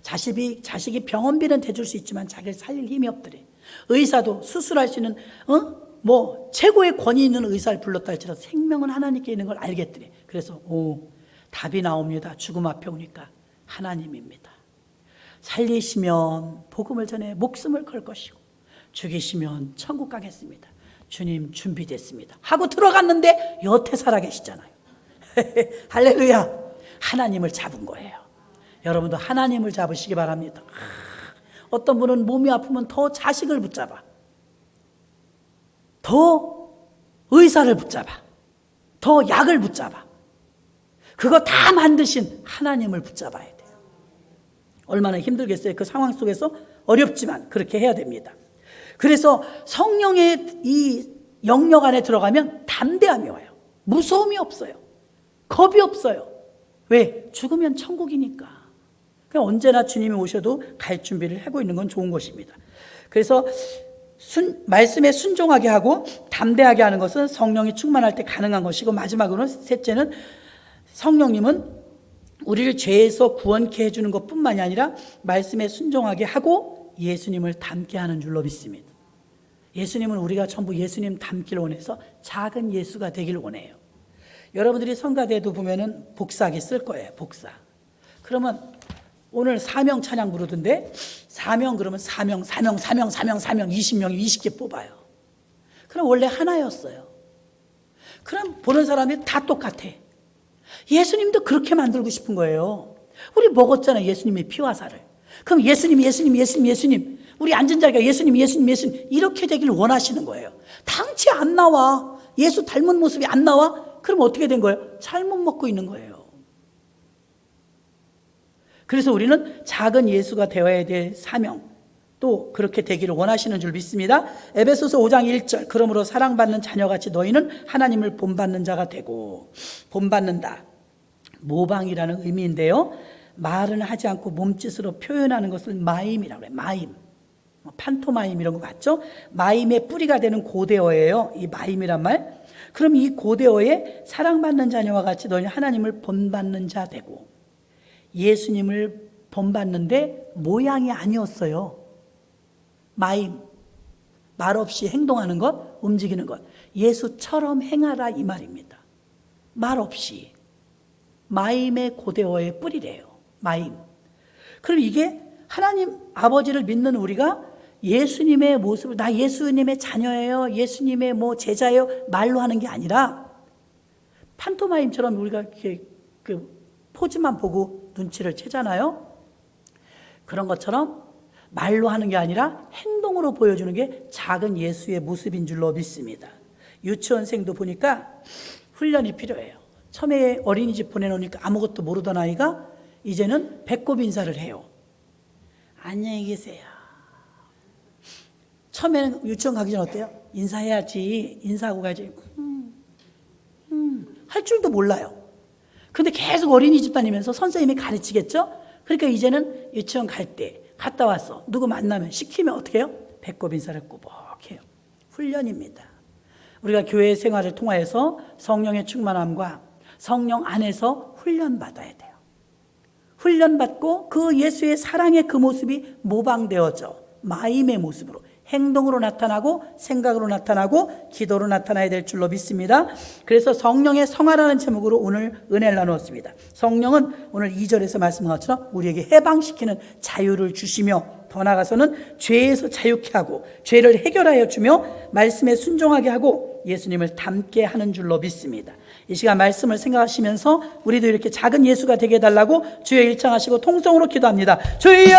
자식이 병원비는 대줄 수 있지만 자기를 살릴 힘이 없더래. 의사도 수술할 수 있는 최고의 권위 있는 의사를 불렀다 할지라도 생명은 하나님께 있는 걸 알겠더래. 그래서 답이 나옵니다. 죽음 앞에 오니까 하나님입니다. 살리시면 복음을 전해 목숨을 걸 것이고 죽이시면 천국 가겠습니다. 주님 준비됐습니다 하고 들어갔는데 여태 살아계시잖아요. 할렐루야. 하나님을 잡은 거예요. 여러분도 하나님을 잡으시기 바랍니다. 어떤 분은 몸이 아프면 더 자식을 붙잡아, 더 의사를 붙잡아, 더 약을 붙잡아. 그거 다 만드신 하나님을 붙잡아야 돼요. 얼마나 힘들겠어요. 그 상황 속에서 어렵지만 그렇게 해야 됩니다. 그래서 성령의 이 영역 안에 들어가면 담대함이 와요. 무서움이 없어요. 겁이 없어요. 왜? 죽으면 천국이니까. 그냥 언제나 주님이 오셔도 갈 준비를 하고 있는 건 좋은 것입니다. 그래서 말씀에 순종하게 하고 담대하게 하는 것은 성령이 충만할 때 가능한 것이고, 마지막으로는 셋째는 성령님은 우리를 죄에서 구원케 해주는 것뿐만이 아니라 말씀에 순종하게 하고 예수님을 닮게 하는 줄로 믿습니다. 예수님은 우리가 전부 예수님 닮기를 원해서 작은 예수가 되기를 원해요. 여러분들이 성가대도 보면은 복사기 쓸 거예요. 복사. 그러면 오늘 사명 찬양 부르던데 사명 그러면 사명 20명이 20개 뽑아요. 그럼 원래 하나였어요. 그럼 보는 사람이 다 똑같아. 예수님도 그렇게 만들고 싶은 거예요. 우리 먹었잖아요. 예수님의 피와 살을. 그럼 예수님 우리 앉은 자리가 예수님 이렇게 되기를 원하시는 거예요. 당치 안 나와. 예수 닮은 모습이 안 나와? 그럼 어떻게 된 거예요? 잘못 먹고 있는 거예요. 그래서 우리는 작은 예수가 되어야 될 사명, 또 그렇게 되기를 원하시는 줄 믿습니다. 에베소서 5장 1절, 그러므로 사랑받는 자녀같이 너희는 하나님을 본받는 자가 되고, 본받는다, 모방이라는 의미인데요, 말은 하지 않고 몸짓으로 표현하는 것을 마임이라고 해요. 마임, 판토마임 이런 거 맞죠? 마임의 뿌리가 되는 고대어예요. 이 마임이란 말. 그럼 이 고대어에 사랑받는 자녀와 같이 너희 하나님을 본받는 자 되고, 예수님을 본받는데 모양이 아니었어요. 마임, 말없이 행동하는 것, 움직이는 것, 예수처럼 행하라 이 말입니다. 말없이. 마임의 고대어의 뿌리래요. 마임. 그럼 이게 하나님 아버지를 믿는 우리가 예수님의 모습을, 나 예수님의 자녀예요, 예수님의 제자예요 말로 하는 게 아니라, 판토마임처럼 우리가 이렇게 포즈만 보고 눈치를 채잖아요. 그런 것처럼 말로 하는 게 아니라 행동으로 보여주는 게 작은 예수의 모습인 줄로 믿습니다. 유치원생도 보니까 훈련이 필요해요. 처음에 어린이집 보내놓으니까 아무것도 모르던 아이가 이제는 배꼽 인사를 해요. 안녕히 계세요. 처음에는 유치원 가기 전 어때요? 인사해야지, 인사하고 가야지. 할 줄도 몰라요. 근데 계속 어린이집 다니면서 선생님이 가르치겠죠? 그러니까 이제는 유치원 갈 때, 갔다 왔어, 누구 만나면, 시키면 어떻게 해요? 배꼽 인사를 꾸벅 해요. 훈련입니다. 우리가 교회 생활을 통하여서 성령의 충만함과 성령 안에서 훈련받아야 돼요. 훈련받고 그 예수의 사랑의 그 모습이 모방되어져 마임의 모습으로, 행동으로 나타나고 생각으로 나타나고 기도로 나타나야 될 줄로 믿습니다. 그래서 성령의 성화라는 제목으로 오늘 은혜를 나누었습니다. 성령은 오늘 2절에서 말씀한 것처럼 우리에게 해방시키는 자유를 주시며, 더 나아가서는 죄에서 자유케 하고 죄를 해결하여 주며 말씀에 순종하게 하고 예수님을 닮게 하는 줄로 믿습니다. 이 시간 말씀을 생각하시면서 우리도 이렇게 작은 예수가 되게 해달라고 주여 일창하시고 통성으로 기도합니다. 주여!